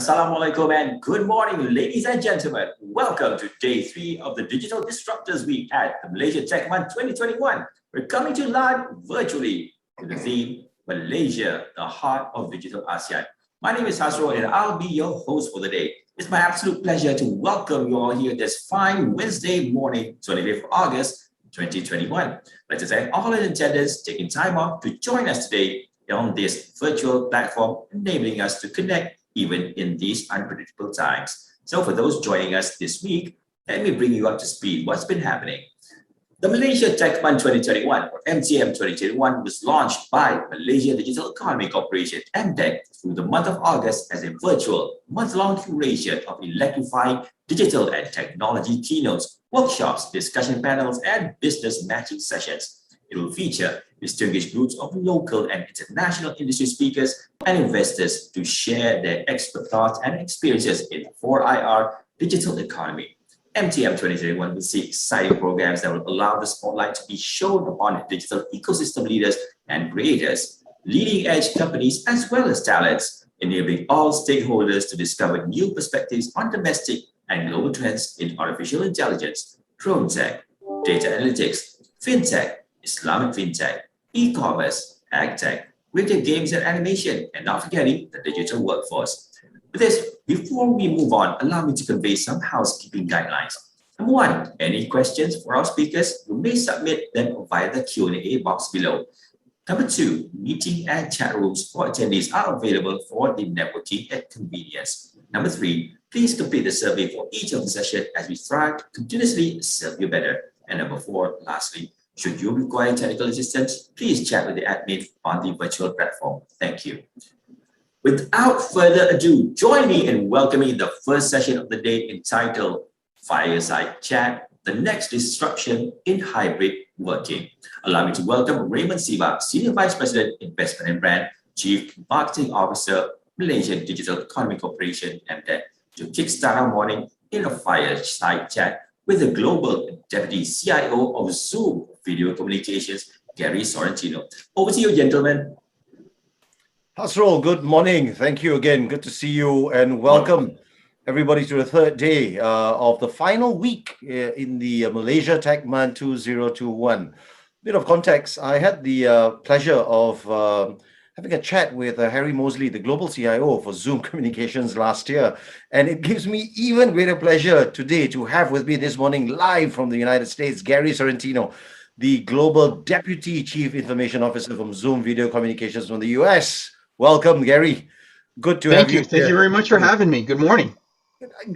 Assalamualaikum and good morning, ladies and gentlemen. Welcome to day 3 of the Digital Disruptors Week at the Malaysia Tech Month 2021. We're coming to you live virtually with the theme Malaysia, the heart of digital ASEAN. My name is Hasro and I'll be your host for the day. It's my absolute pleasure to welcome you all here this fine Wednesday morning, 25th of August 2021. I'd like to thank all in attendance taking time off to join us today on this virtual platform, enabling us to connect even in these unpredictable times. So for those joining us this week, let me bring you up to speed what's been happening. The Malaysia Tech Month 2021, or MTM 2021, was launched by Malaysia Digital Economy Corporation, MDEC, through the month of August as a virtual month-long curation of electrifying digital and technology keynotes, workshops, discussion panels, and business matching sessions. It will feature distinguished groups of local and international industry speakers and investors to share their expert thoughts and experiences in the 4IR digital economy. MTM 2021 will see exciting programs that will allow the spotlight to be shown upon digital ecosystem leaders and creators, leading-edge companies, as well as talents, enabling all stakeholders to discover new perspectives on domestic and global trends in artificial intelligence, drone tech, data analytics, fintech, Islamic fintech, e-commerce, ag tech, retail games and animation, and not forgetting the digital workforce. With this, before we move on, allow me to convey some housekeeping guidelines. Number 1, any questions for our speakers, you may submit them via the Q&A box below. Number 2, meeting and chat rooms for attendees are available for the networking and convenience. Number 3, please complete the survey for each of the sessions as we strive to continuously serve you better. And number 4, lastly, should you require technical assistance, please chat with the admin on the virtual platform. Thank you. Without further ado, join me in welcoming the first session of the day entitled Fireside Chat, the next disruption in hybrid working. Allow me to welcome Raymond Siva, Senior Vice President, Investment and Brand, Chief Marketing Officer, Malaysian Digital Economy Corporation, MDEC, to kickstart our morning in a fireside chat with the Global Deputy CIO of Zoom Video Communications, Gary Sorrentino. Over to you, gentlemen. Hasrul, good morning. Thank you again. Good to see you and welcome everybody to the third day of the final week in the Malaysia Tech Month 2021. Bit of context, I had the pleasure of having a chat with Harry Mosley, the global CIO for Zoom Communications last year. And it gives me even greater pleasure today to have with me this morning live from the United States, Gary Sorrentino, the Global Deputy Chief Information Officer from Zoom Video Communications from the US. Welcome, Gary. Good to have you. Thank you very much for having me. Good morning.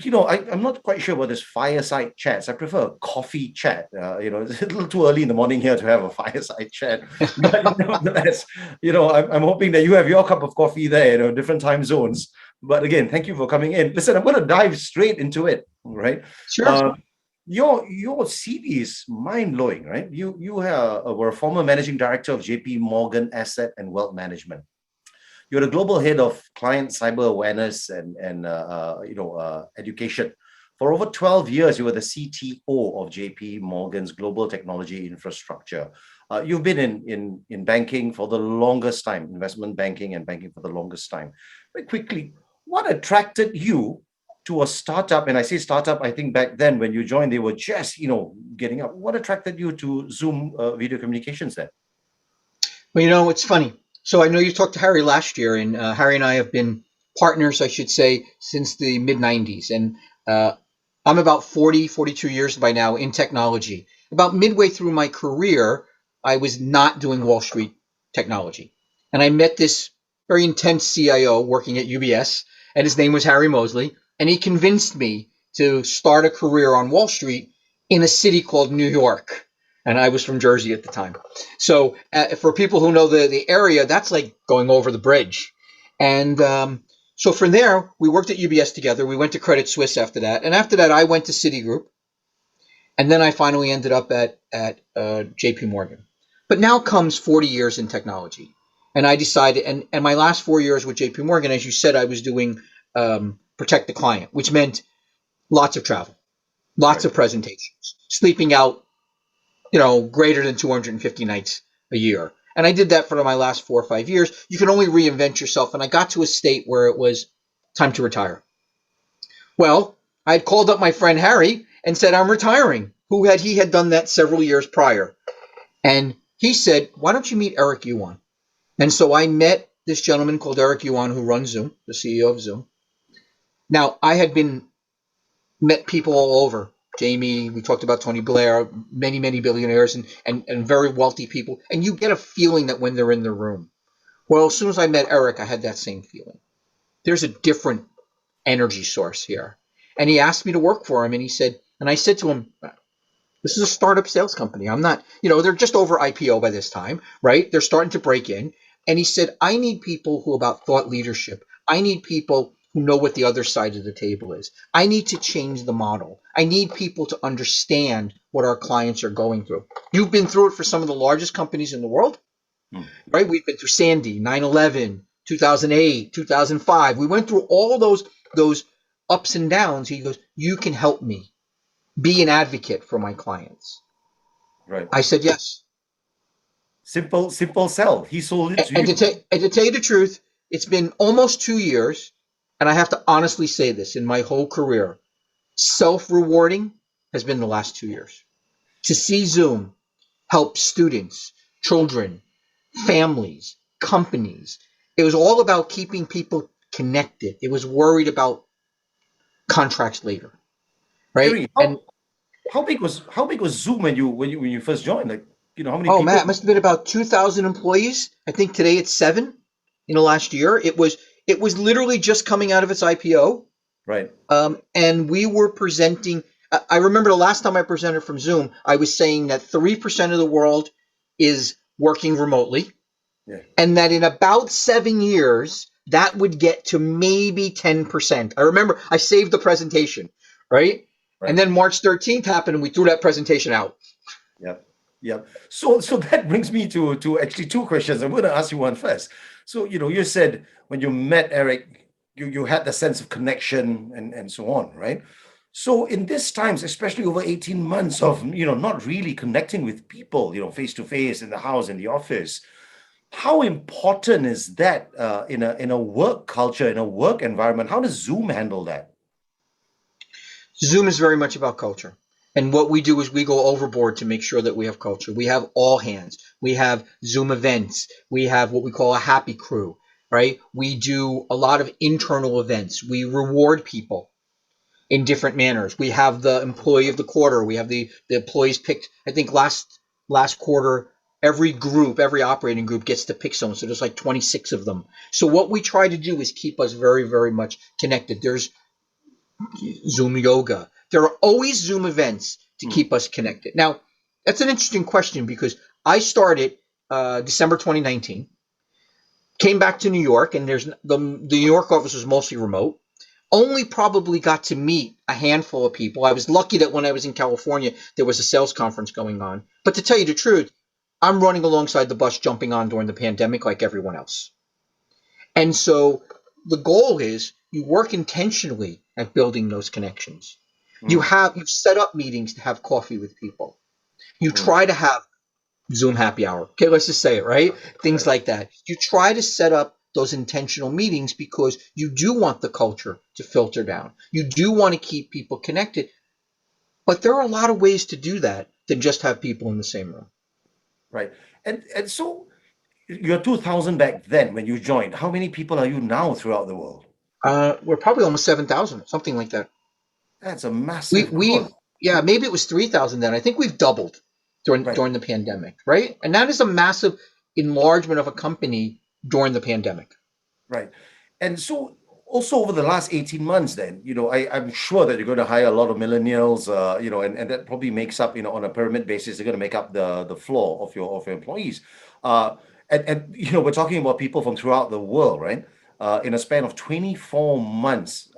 You know, I'm not quite sure about this fireside chats. I prefer a coffee chat. It's a little too early in the morning here to have a fireside chat. But nevertheless, I'm hoping that you have your cup of coffee there, different time zones. But again, thank you for coming in. Listen, I'm going to dive straight into it, right? Sure. Your CV is mind-blowing, right? You were a former managing director of JP Morgan Asset and Wealth Management. You're the global head of client cyber awareness and education. For over 12 years, you were the CTO of JP Morgan's global technology infrastructure. You've been in banking for the longest time, investment banking and banking for the longest time. Very quickly, what attracted you to a startup? And I say startup, I think back then when you joined, they were just, getting up. What attracted you to Zoom Video Communications then? Well, it's funny. So I know you talked to Harry last year, and Harry and I have been partners, I should say, since the mid-90s. And I'm about 42 years by now in technology. About midway through my career, I was not doing Wall Street technology. And I met this very intense CIO working at UBS, and his name was Harry Mosley. And he convinced me to start a career on Wall Street in a city called New York. And I was from Jersey at the time. So for people who know the area, that's like going over the bridge. And so from there, we worked at UBS together. We went to Credit Suisse after that. And after that, I went to Citigroup. And then I finally ended up at JP Morgan. But now comes 40 years in technology. And I decided, and my last 4 years with JP Morgan, as you said, I was doing Protect the Client, which meant lots of travel, lots of presentations, sleeping out, greater than 250 nights a year. And I did that for my last 4 or 5 years. You can only reinvent yourself. And I got to a state where it was time to retire. Well, I had called up my friend Harry and said, I'm retiring. He had done that several years prior. And he said, why don't you meet Eric Yuan? And so I met this gentleman called Eric Yuan, who runs Zoom, the CEO of Zoom. Now, I had met people all over. Jamie, we talked about Tony Blair, many, many billionaires and very wealthy people. And you get a feeling that when they're in the room. Well, as soon as I met Eric, I had that same feeling. There's a different energy source here. And he asked me to work for him. And I said to him, this is a startup sales company. I'm not, they're just over IPO by this time, right? They're starting to break in. And he said, I need people who about thought leadership. I need people who know what the other side of the table is. I need to change the model. I need people to understand what our clients are going through. You've been through it for some of the largest companies in the world, right? We've been through Sandy, 9/11, 2008, 2005. We went through all those ups and downs. He goes, you can help me be an advocate for my clients. Right. I said, yes. Simple sell. He sold it to you. And to tell you the truth, it's been almost 2 years. And I have to honestly say this, in my whole career, self-rewarding has been the last 2 years. To see Zoom help students, children, families, companies. It was all about keeping people connected. It was worried about contracts later, right? Harry, how big was Zoom when you first joined? Like, how many Oh, people? Matt, it must have been about 2,000 employees. I think today it's 7 in the last year. It was literally just coming out of its IPO. Right. And we were presenting. I remember the last time I presented from Zoom, I was saying that 3% of the world is working remotely. Yeah. And that in about 7 years, that would get to maybe 10%. I remember I saved the presentation, right? And then March 13th happened and we threw that presentation out. Yep. So that brings me to actually 2 questions. I'm going to ask you one first. So, you said when you met Eric, you had the sense of connection and so on, right? So in these times, especially over 18 months of, not really connecting with people, face to face in the house, in the office, how important is that in a work culture, in a work environment? How does Zoom handle that? Zoom is very much about culture. And what we do is we go overboard to make sure that we have culture. We have all hands. We have Zoom events. We have what we call a happy crew, right? We do a lot of internal events. We reward people in different manners. We have the employee of the quarter. We have the employees picked. I think last quarter, every operating group gets to pick someone. So there's like 26 of them. So what we try to do is keep us very, very much connected. There's Zoom yoga. There are always Zoom events to keep us connected. Now, that's an interesting question because I started December 2019, came back to New York, and the New York office was mostly remote. Only probably got to meet a handful of people. I was lucky that when I was in California, there was a sales conference going on. But to tell you the truth, I'm running alongside the bus jumping on during the pandemic like everyone else. And so the goal is you work intentionally at building those connections. You set up meetings to have coffee with people. You try to have Zoom happy hour. Okay, let's just say it, right? Things like that. You try to set up those intentional meetings because you do want the culture to filter down. You do want to keep people connected. But there are a lot of ways to do that than just have people in the same room. Right. And so you're 2,000 back then when you joined. How many people are you now throughout the world? We're probably almost 7,000, something like that. That's a massive growth. Yeah, maybe it was 3,000 then. I think we've doubled during the pandemic, right? And that is a massive enlargement of a company during the pandemic. Right. And so also over the last 18 months then, I'm sure that you're going to hire a lot of millennials, and that probably makes up, on a pyramid basis, they're going to make up the floor of your employees. And we're talking about people from throughout the world, right? In a span of 24 months.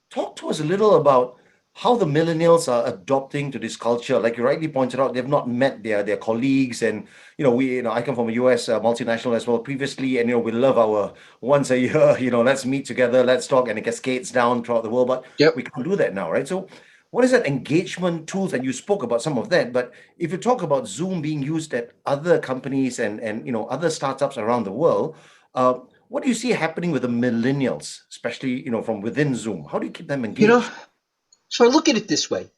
Talk to us a little about how the millennials are adopting to this culture. Like you rightly pointed out, they've not met their colleagues, and I come from a US multinational as well previously, and we love our once a year, let's meet together, let's talk, and it cascades down throughout the world. But we can't do that now, right? So what is that engagement tools? And you spoke about some of that, but if you talk about Zoom being used at other companies and other startups around the world, What do you see happening with the millennials, especially, from within Zoom? How do you keep them You know, engaged? so I look at it this way.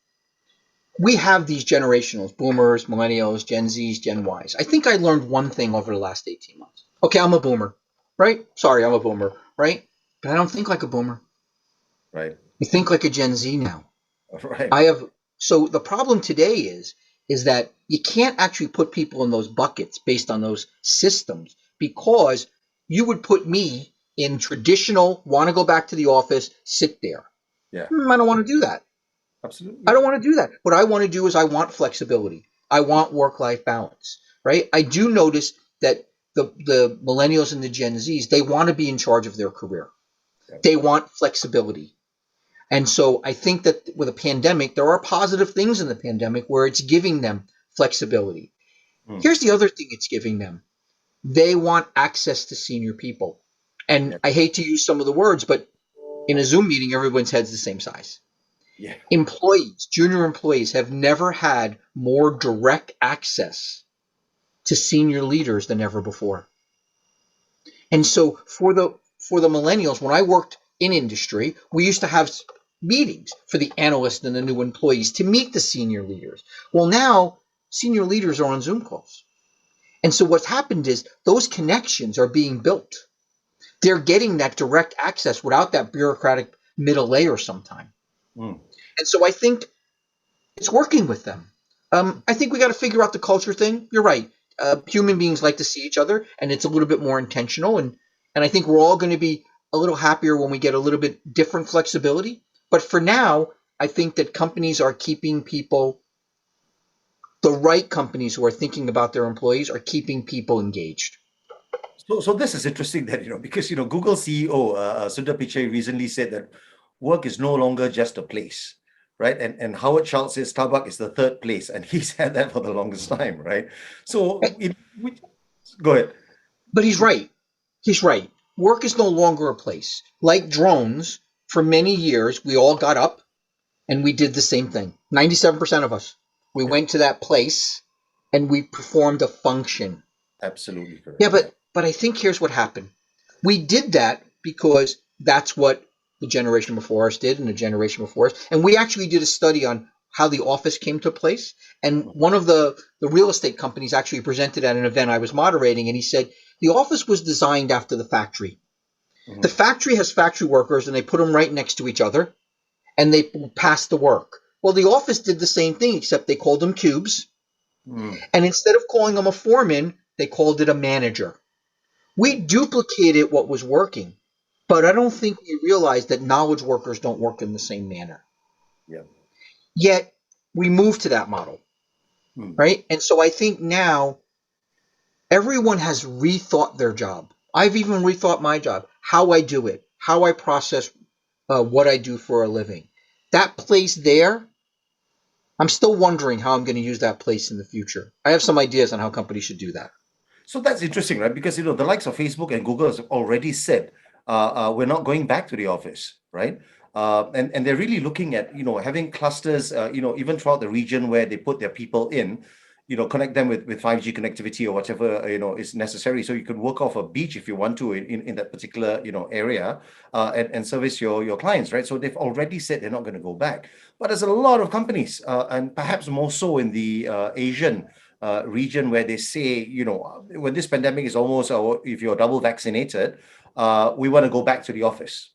We have these generationals, boomers, millennials, Gen Zs, Gen Ys. I think I learned one thing over the last 18 months. Okay, I'm a boomer, right? Sorry, I'm a boomer, right? But I don't think like a boomer. Right. I think like a Gen Z now. Right. So the problem today is that you can't actually put people in those buckets based on those systems, because you would put me in traditional, want to go back to the office, sit there. Yeah. I don't want to do that. Absolutely. I don't want to do that. What I want to do is I want flexibility. I want work-life balance, right? I do notice that the millennials and the Gen Zs, they want to be in charge of their career. Yeah. They want flexibility. And so I think that with a pandemic, there are positive things in the pandemic where it's giving them flexibility. Here's the other thing it's giving them. They want access to senior people. And Yeah. I hate to use some of the words, but in a Zoom meeting, everyone's head's the same size. Yeah. Employees, junior employees, have never had more direct access to senior leaders than ever before. And so for the millennials, when I worked in industry, we used to have meetings for the analysts and the new employees to meet the senior leaders. Well, now senior leaders are on Zoom calls. And so what's happened is those connections are being built. They're getting that direct access without that bureaucratic middle layer sometime. And so I think it's working with them. I think we got to figure out the culture thing. You're right. Human beings like to see each other, and it's a little bit more intentional. And I think we're all going to be a little happier when we get a little bit different flexibility. But for now, I think that companies are keeping people, the right companies who are thinking about their employees are keeping people engaged. So this is interesting that, because, Google CEO, Sundar Pichai recently said that work is no longer just a place, right? And Howard Schultz says Starbucks is the third place, and he's had that for the longest time, right? So go ahead. But he's right. He's right. Work is no longer a place. Like drones, for many years, we all got up and we did the same thing. 97% of us. We went to that place and we performed a function. Absolutely correct. Yeah, but I think here's what happened. We did that because that's what the generation before us did and the generation before us. And we actually did a study on how the office came to place. And one of the real estate companies actually presented at an event I was moderating, and he said, the office was designed after the factory. The factory has factory workers, and they put them right next to each other, and they pass the work. Well, the office did the same thing, except they called them cubes. And instead of calling them a foreman, they called it a manager. We duplicated what was working, but I don't think we realized that knowledge workers don't work in the same manner. Yeah. Yet we moved to that model, right? And so I think now everyone has rethought their job. I've even rethought my job, how I do it, how I process what I do for a living. That place there, I'm still wondering how I'm going to use that place in the future. I have some ideas on how companies should do that. So that's interesting, right? Because, the likes of Facebook and Google have already said, we're not going back to the office, right? And they're really looking at, having clusters, even throughout the region where they put their people in, connect them with 5G connectivity or whatever, is necessary. So you can work off a beach if you want to in that particular, area, and service your clients, right? So they've already said they're not going to go back. But there's a lot of companies, and perhaps more so in the Asian region, where they say, when this pandemic is almost, or if you're double vaccinated, we want to go back to the office,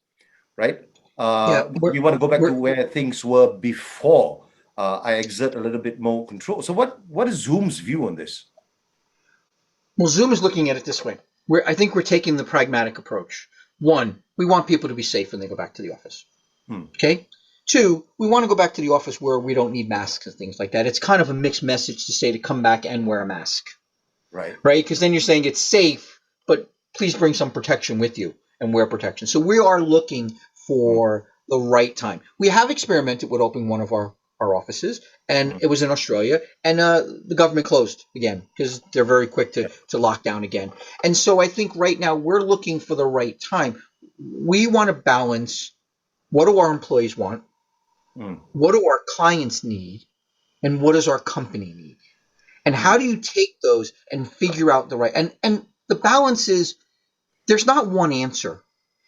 right? We want to go back to where things were before I exert a little bit more control. So what is Zoom's view on this? Well, Zoom is looking at it this way. I think we're taking the pragmatic approach. One, we want people to be safe when they go back to the office. Okay? Two, we want to go back to the office where we don't need masks and things like that. It's kind of a mixed message to say to come back and wear a mask. Right. Right? Because then you're saying it's safe, but please bring some protection with you and wear protection. So we are looking for the right time. We have experimented with opening one of our offices, and it was in Australia, and the government closed again because they're very quick to lock down again. And so I think right now we're looking for the right time. We want to balance, what do our employees want? What do our clients need? And what does our company need? And how do you take those and figure out the right, and the balance is, there's not one answer.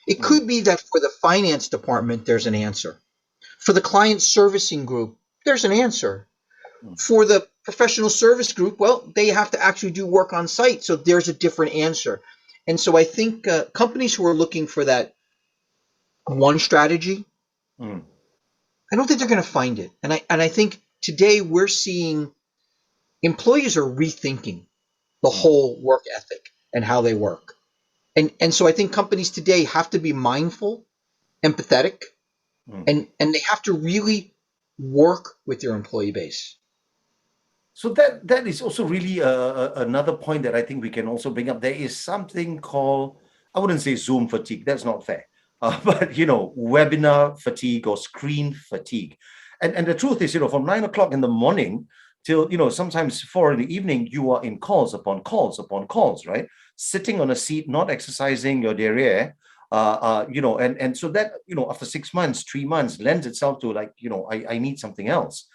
It could be that for the finance department, there's an answer. For the client servicing group, there's an answer. For the professional service group, well, they have to actually do work on site, so there's a different answer. And so I think companies who are looking for that one strategy, I don't think they're going to find it. And I think today we're seeing employees are rethinking the whole work ethic and how they work. And so I think companies today have to be mindful, empathetic, and they have to really work with their employee base. So that is also really another point that I think we can also bring up. There is something called, I wouldn't say Zoom fatigue, that's not fair, but webinar fatigue or screen fatigue. And the truth is, from 9 o'clock in the morning till, sometimes 4 in the evening, you are in calls upon calls upon calls, right? Sitting on a seat, not exercising your derriere, and so that, after 6 months, 3 months lends itself to like, I need something else,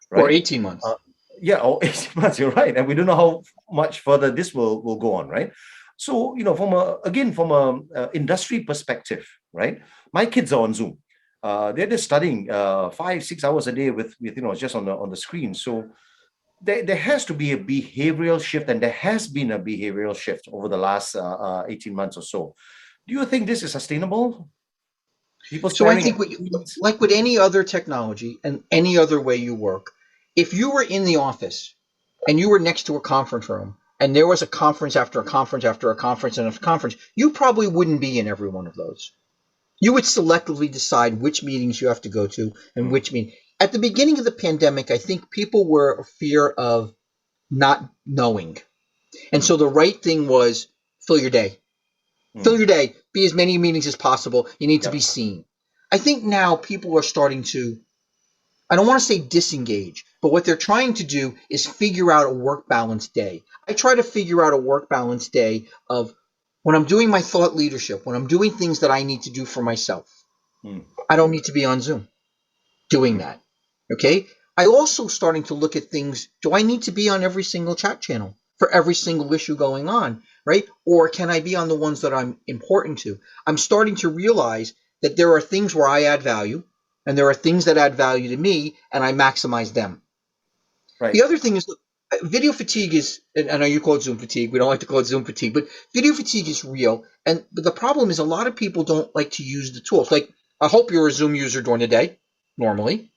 right? Or 18 months. Or 18 months, you're right. And we don't know how much further this will go on, right? So, from a industry perspective, right? My kids are on Zoom. They're just studying 5-6 hours a day with just on the screen. So there has to be a behavioral shift, and there has been a behavioral shift over the last 18 months or so. Do you think this is sustainable? So I think like with any other technology and any other way you work, if you were in the office and you were next to a conference room and there was a conference after a conference after a conference and a conference, you probably wouldn't be in every one of those. You would selectively decide which meetings you have to go to and which meeting. At the beginning of the pandemic, I think people were a fear of not knowing. And so the right thing was fill your day. Fill your day. Be as many meetings as possible. You need to be seen. I think now people are starting to, I don't want to say disengage, but what they're trying to do is figure out a work balance day. I try to figure out a work balance day of when I'm doing my thought leadership, when I'm doing things that I need to do for myself. I don't need to be on Zoom doing that. Okay. I also starting to look at things. Do I need to be on every single chat channel for every single issue going on? Right? Or can I be on the ones that I'm important to? I'm starting to realize that there are things where I add value and there are things that add value to me and I maximize them. Right. The other thing is, look, video fatigue is, and I know you call it Zoom fatigue. We don't like to call it Zoom fatigue, but video fatigue is real. But the problem is a lot of people don't like to use the tools. Like, I hope you're a Zoom user during the day, normally.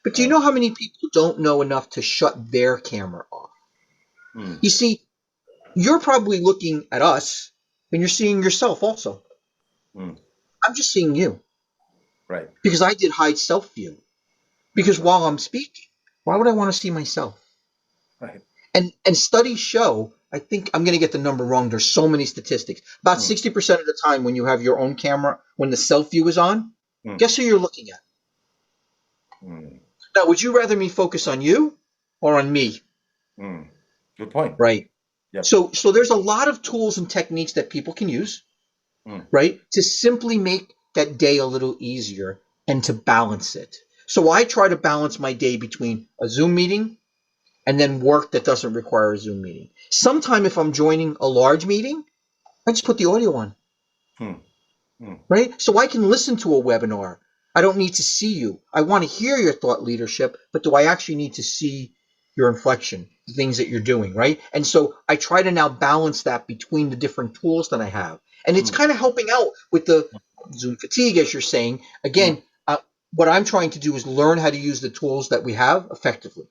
But do you know how many people don't know enough to shut their camera off? You see, you're probably looking at us and you're seeing yourself also. I'm just seeing you. Right. Because I did hide self view. Because while I'm speaking, why would I want to see myself? Right. And studies show, I think I'm going to get the number wrong. There's so many statistics. About 60% of the time when you have your own camera, when the self view is on, guess who you're looking at? Now, would you rather me focus on you or on me? Good point. Right. Yep. So there's a lot of tools and techniques that people can use, right, to simply make that day a little easier and to balance it. So I try to balance my day between a Zoom meeting and then work that doesn't require a Zoom meeting. Sometime if I'm joining a large meeting, I just put the audio on, right? So I can listen to a webinar. I don't need to see you. I want to hear your thought leadership, but do I actually need to see your inflection, the things that you're doing, right? And so I try to now balance that between the different tools that I have. And it's kind of helping out with the Zoom fatigue, as you're saying. Again, what I'm trying to do is learn how to use the tools that we have effectively.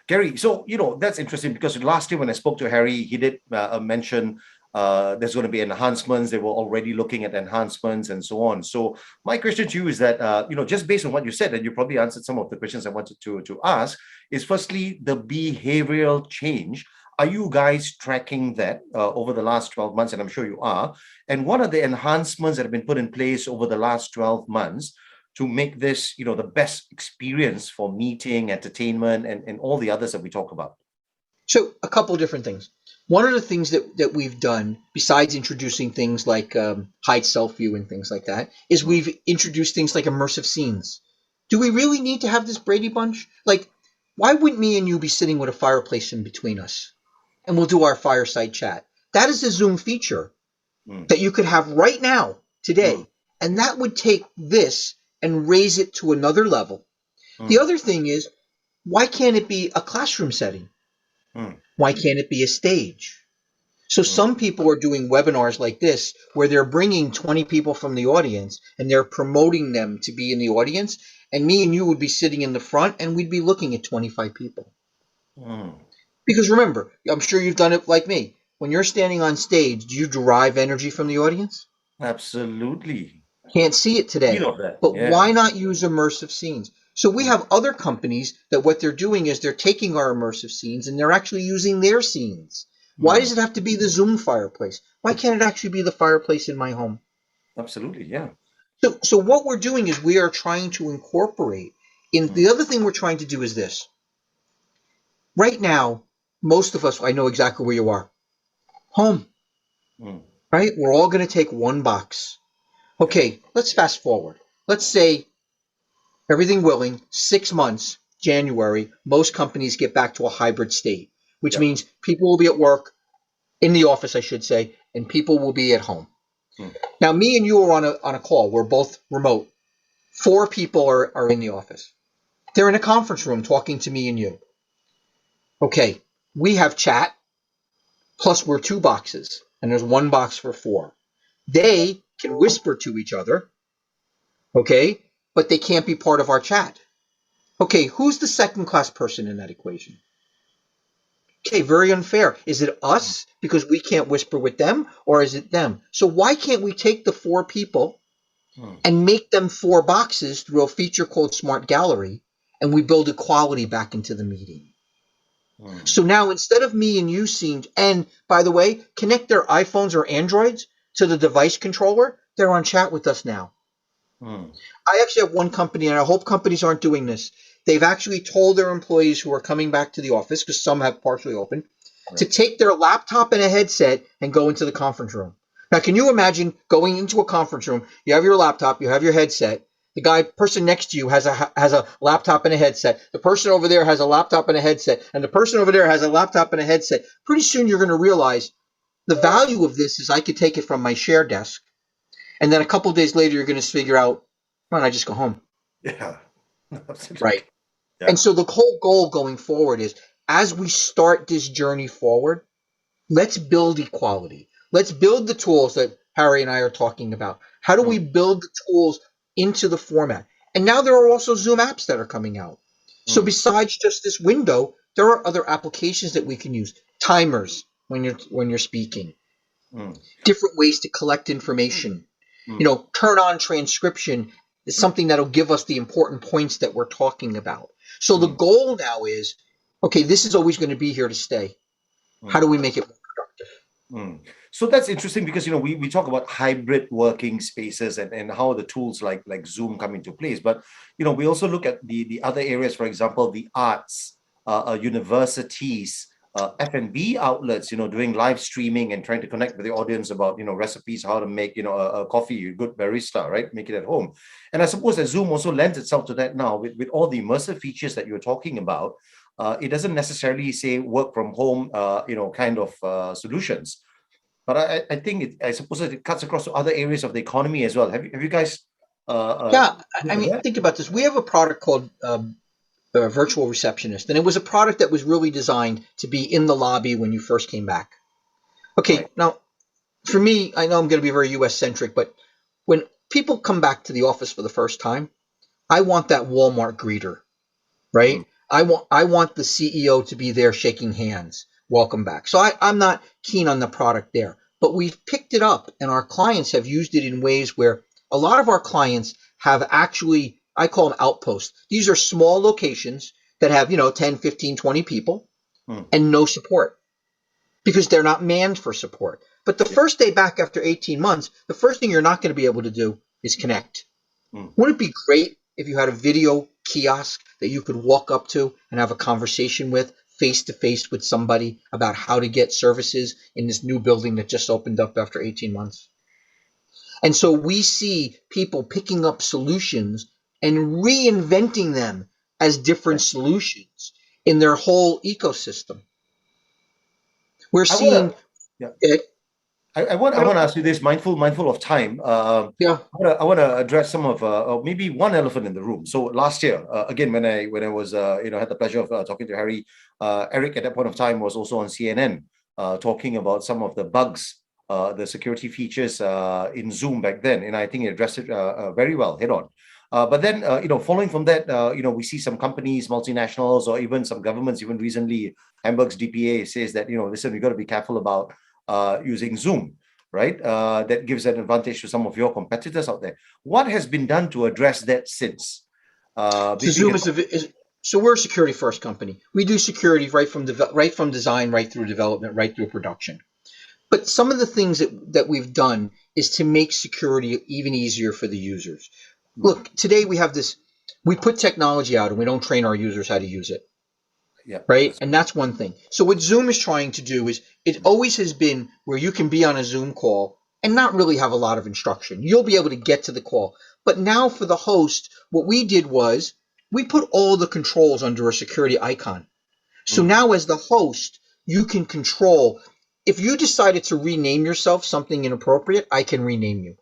Gary, so, that's interesting because last year when I spoke to Harry, he did mention there's going to be enhancements. They were already looking at enhancements and so on. So my question to you is that, just based on what you said, and you probably answered some of the questions I wanted to ask, is firstly, the behavioral change. Are you guys tracking that over the last 12 months? And I'm sure you are. And what are the enhancements that have been put in place over the last 12 months to make this, the best experience for meeting, entertainment, and all the others that we talk about? So a couple of different things. One of the things that we've done, besides introducing things like hide self-view and things like that, is we've introduced things like immersive scenes. Do we really need to have this Brady Bunch? Like, why wouldn't me and you be sitting with a fireplace in between us? And we'll do our fireside chat. That is a Zoom feature. that you could have right now, today, and that would take this and raise it to another level. The other thing is, why can't it be a classroom setting? Why can't it be a stage? So some people are doing webinars like this where they're bringing 20 people from the audience and they're promoting them to be in the audience, and me and you would be sitting in the front and we'd be looking at 25 people. Because remember, I'm sure you've done it like me. When you're standing on stage, do you derive energy from the audience? Absolutely. Can't see it today. But why not use immersive scenes? So we have other companies that what they're doing is they're taking our immersive scenes and they're actually using their scenes. Why does it have to be the Zoom fireplace? Why can't it actually be the fireplace in my home? Absolutely, yeah. So what we're doing is we are trying to incorporate in the other thing we're trying to do is this. Right now, most of us, I know exactly where you are. Home. Right? We're all going to take one box. Okay, let's fast forward. Let's say everything willing, 6 months, January, most companies get back to a hybrid state, which means people will be at work, in the office, I should say, and people will be at home. Now, me and you are on a call. We're both remote. 4 people are in the office. They're in a conference room talking to me and you. Okay, we have chat, plus we're 2 boxes, and there's 1 box for 4. They can whisper to each other, okay, but they can't be part of our chat. Okay, who's the second-class person in that equation? Okay, very unfair. Is it us because we can't whisper with them, or is it them? So why can't we take the 4 people and make them 4 boxes through a feature called Smart Gallery, and we build equality back into the meeting? So now instead of me and you seeing, and by the way, connect their iPhones or Androids to the device controller, they're on chat with us now. I actually have one company, and I hope companies aren't doing this. They've actually told their employees who are coming back to the office, because some have partially open, to take their laptop and a headset and go into the conference room. Now, can you imagine going into a conference room? You have your laptop, you have your headset. The person next to you has a laptop and a headset. The person over there has a laptop and a headset. And the person over there has a laptop and a headset. Pretty soon you're going to realize the value of this is I could take it from my share desk. And then a couple of days later, you're going to figure out, why don't I just go home? Yeah, absolutely. Right. Yeah. And so the whole goal going forward is, as we start this journey forward, let's build equality. Let's build the tools that Harry and I are talking about. How do we build the tools into the format? And now there are also Zoom apps that are coming out. So besides just this window, there are other applications that we can use. Timers when you're speaking. Different ways to collect information. Turn on transcription is something that'll give us the important points that we're talking about. So the goal now is, okay, this is always going to be here to stay. How do we make it more productive? So that's interesting because, we talk about hybrid working spaces and how the tools like Zoom come into place. But, we also look at the other areas, for example, the arts, universities, F&B outlets, doing live streaming and trying to connect with the audience about, recipes, how to make, a coffee, a good barista, right? Make it at home. And I suppose that Zoom also lends itself to that now with all the immersive features that you're talking about. It doesn't necessarily say work from home, kind of solutions. But I think I suppose it cuts across to other areas of the economy as well. Have you guys? Think about this. We have a product called Virtual Receptionist, and it was a product that was really designed to be in the lobby when you first came back. Okay, Now for me, I know I'm going to be very U.S. centric, but when people come back to the office for the first time, I want that Walmart greeter, right? I want the CEO to be there shaking hands. Welcome back. So I'm not keen on the product there, but we've picked it up and our clients have used it in ways where a lot of our clients have actually, I call them outposts. These are small locations that have, 10, 15, 20 people and no support because they're not manned for support. But the first day back after 18 months, the first thing you're not going to be able to do is connect. Wouldn't it be great if you had a video kiosk that you could walk up to and have a conversation with face-to-face with somebody about how to get services in this new building that just opened up after 18 months? And so we see people picking up solutions and reinventing them as different solutions in their whole ecosystem. We're seeing it. I want to ask you this, mindful of time. Yeah. I want to address some of maybe one elephant in the room. So last year, again, when I was had the pleasure of talking to Harry, Eric at that point of time was also on CNN talking about some of the bugs, the security features in Zoom back then, and I think he addressed it very well, head on. But then, following from that, we see some companies, multinationals, or even some governments, even recently, Hamburg's DPA says that, listen, we got to be careful about using Zoom, right? That gives an advantage to some of your competitors out there. What has been done to address that since? So Zoom so we're a security first company. We do security right from design, right through development, right through production. But some of the things that we've done is to make security even easier for the users. Look, today we put technology out and we don't train our users how to use it. Yeah. Right. And that's one thing. So what Zoom is trying to do is it always has been where you can be on a Zoom call and not really have a lot of instruction. You'll be able to get to the call. But now for the host, what we did was we put all the controls under a security icon. So now as the host, you can control. If you decided to rename yourself something inappropriate, I can rename you.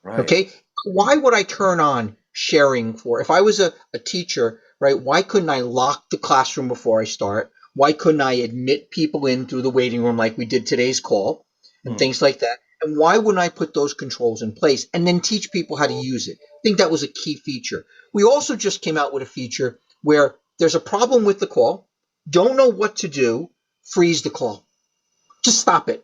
Right. Okay. Why would I turn on sharing if I was a teacher, right? Why couldn't I lock the classroom before I start? Why couldn't I admit people in through the waiting room like we did today's call and things like that? And why wouldn't I put those controls in place and then teach people how to use it? I think that was a key feature. We also just came out with a feature where there's a problem with the call, don't know what to do, freeze the call. Just stop it.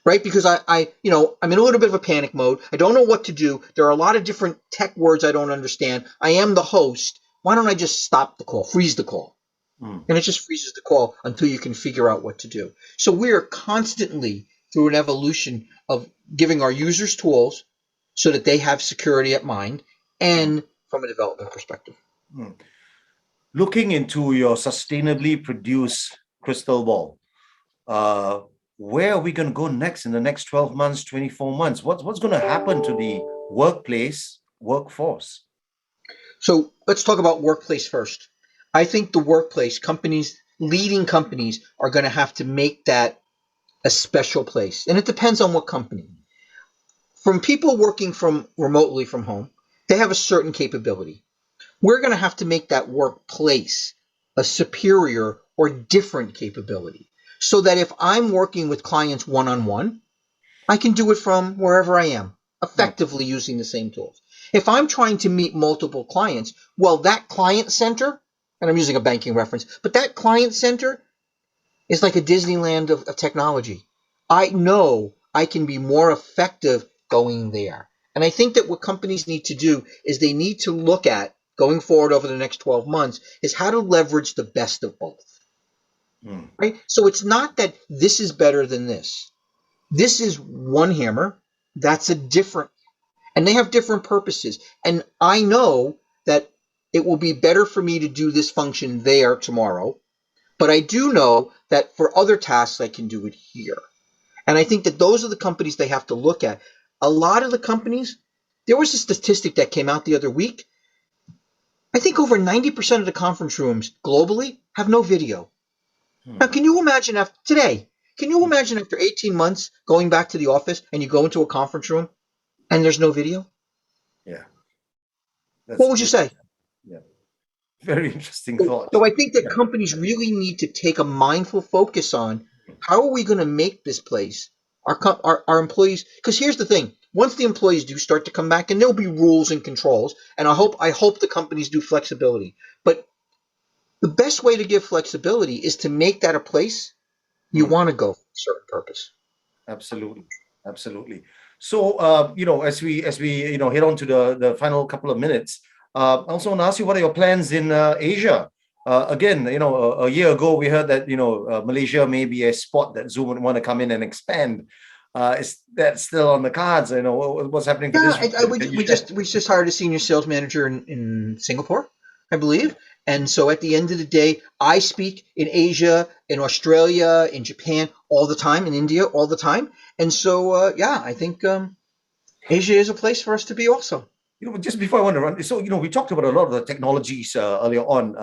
Right? Because I'm in a little bit of a panic mode. I don't know what to do. There are a lot of different tech words I don't understand. I am the host. Why don't I just stop the call, freeze the call? And it just freezes the call until you can figure out what to do. So we are constantly through an evolution of giving our users tools so that they have security at mind and from a development perspective. Looking into your sustainably produced crystal ball, where are we going to go next in the next 12 months, 24 months? What's going to happen to the workforce? So let's talk about workplace first. I think the workplace, leading companies are going to have to make that a special place. And it depends on what company. From people working remotely from home, they have a certain capability. We're going to have to make that workplace a superior or different capability so that if I'm working with clients one-on-one, I can do it from wherever I am, effectively using the same tools. If I'm trying to meet multiple clients, well, that client center, and I'm using a banking reference, but that client center is like a Disneyland of technology. I know I can be more effective going there. And I think that what companies need to do is they need to look at, going forward over the next 12 months, is how to leverage the best of both. Right? So it's not that this is better than this. This is one hammer. That's a different, and they have different purposes. And I know that it will be better for me to do this function there tomorrow, but I do know that for other tasks, I can do it here. And I think that those are the companies they have to look at. A lot of the companies, there was a statistic that came out the other week. I think over 90% of the conference rooms globally have no video. Now, can you imagine after 18 months going back to the office and you go into a conference room and there's no video? Yeah. What would you say? Yeah. Very interesting thought. So I think that companies really need to take a mindful focus on how are we going to make this place, our employees, because here's the thing. Once the employees do start to come back, and there'll be rules and controls, and I hope the companies do flexibility. But the best way to give flexibility is to make that a place you want to go for a certain purpose. Absolutely. So, as we head on to the final couple of minutes, I also want to ask you, what are your plans in Asia? Again, a year ago we heard that Malaysia may be a spot that Zoom would want to come in and expand. Is that still on the cards? What's happening? We just hired a senior sales manager in Singapore, I believe. And so at the end of the day, I speak in Asia, in Australia, in Japan all the time, in India all the time. And so, I think Asia is a place for us to be also. Just before I want to run, so, we talked about a lot of the technologies earlier on,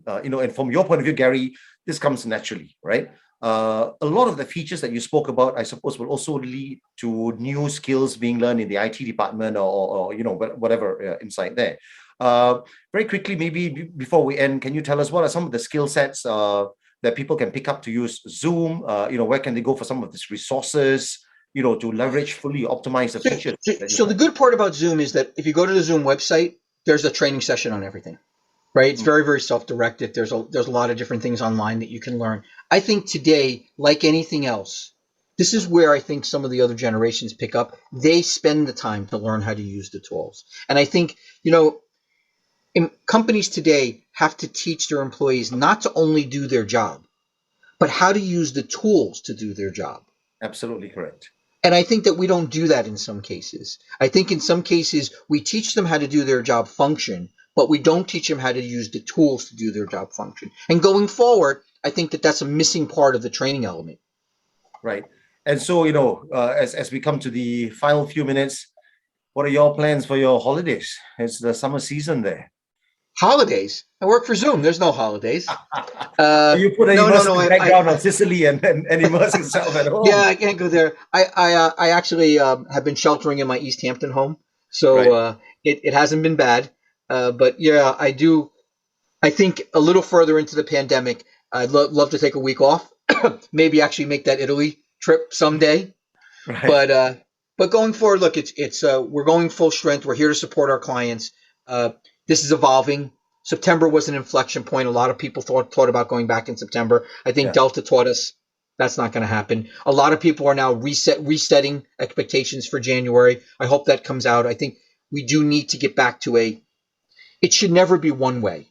and from your point of view, Gary, this comes naturally, right? a lot of the features that you spoke about, I suppose, will also lead to new skills being learned in the IT department or whatever inside there. Very quickly, maybe before we end, can you tell us what are some of the skill sets that people can pick up to use Zoom? Where can they go for some of these resources, to leverage fully, optimize the features? So the good part about Zoom is that if you go to the Zoom website, there's a training session on everything, right? It's very, very self-directed. There's a lot of different things online that you can learn. I think today, like anything else, this is where I think some of the other generations pick up. They spend the time to learn how to use the tools. And I think, companies today have to teach their employees not to only do their job, but how to use the tools to do their job. Absolutely correct. And I think that we don't do that in some cases. I think in some cases, we teach them how to do their job function, but we don't teach them how to use the tools to do their job function. And going forward, I think that that's a missing part of the training element. Right. And so, as we come to the final few minutes, what are your plans for your holidays? It's the summer season there. Holidays? I work for Zoom. There's no holidays. You put an immersive background on Sicily and immerse yourself at home. Yeah, I can't go there. I actually have been sheltering in my East Hampton home, so it hasn't been bad. But yeah, I do. I think a little further into the pandemic, I'd love to take a week off. Maybe actually make that Italy trip someday. Right. But going forward, look, it's we're going full strength. We're here to support our clients. This is evolving. September was an inflection point. A lot of people thought about going back in September. I think Delta taught us that's not going to happen. A lot of people are now resetting expectations for January. I hope that comes out. I think we do need to get back to it should never be one way.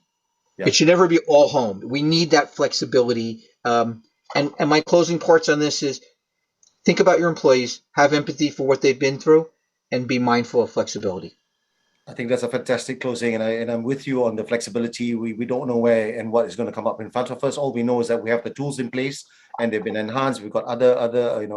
Yeah. It should never be all home. We need that flexibility. And my closing parts on this is think about your employees, have empathy for what they've been through, and be mindful of flexibility. I think that's a fantastic closing, and I'm with you on the flexibility. We don't know where and what is going to come up in front of us. All we know is that we have the tools in place and they've been enhanced. We've got other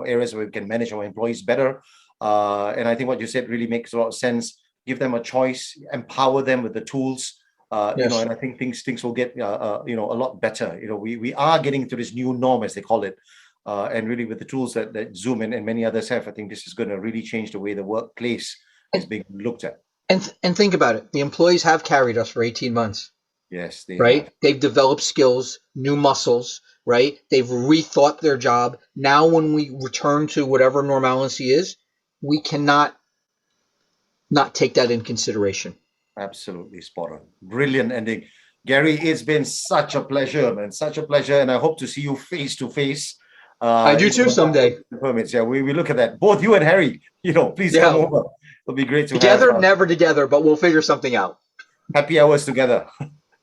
areas where we can manage our employees better. And I think what you said really makes a lot of sense. Give them a choice, empower them with the tools. And I think things will get a lot better. We are getting to this new norm, as they call it. And really with the tools that Zoom and many others have, I think this is going to really change the way the workplace is being looked at. And think about it. The employees have carried us for 18 months. Yes. Right? They've developed skills, new muscles, right? They've rethought their job. Now when we return to whatever normalcy is, we cannot not take that in consideration. Absolutely spot on. Brilliant ending. Gary, it's been such a pleasure, man. Such a pleasure. And I hope to see you face to face. I do too someday. Permits. Yeah, we look at that. Both you and Harry, please come over. It'll be great to together, never together, but we'll figure something out. Happy hours together.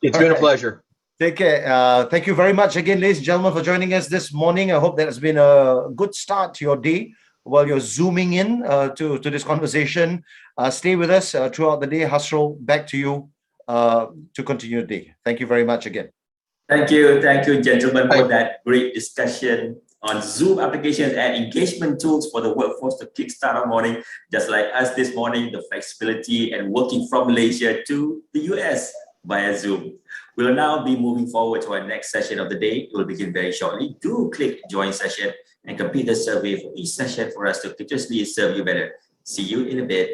It's been a pleasure. Take care. Thank you very much again, ladies and gentlemen, for joining us this morning. I hope that has been a good start to your day while you're zooming in to this conversation. Stay with us throughout the day. Hasrul, back to you to continue the day. Thank you very much again. Thank you, gentlemen, for that great discussion on Zoom applications and engagement tools for the workforce to kickstart our morning, just like us this morning, the flexibility and working from Malaysia to the US via Zoom. We'll now be moving forward to our next session of the day. It will begin very shortly. Do click join session and complete the survey for each session for us to continuously serve you better. See you in a bit.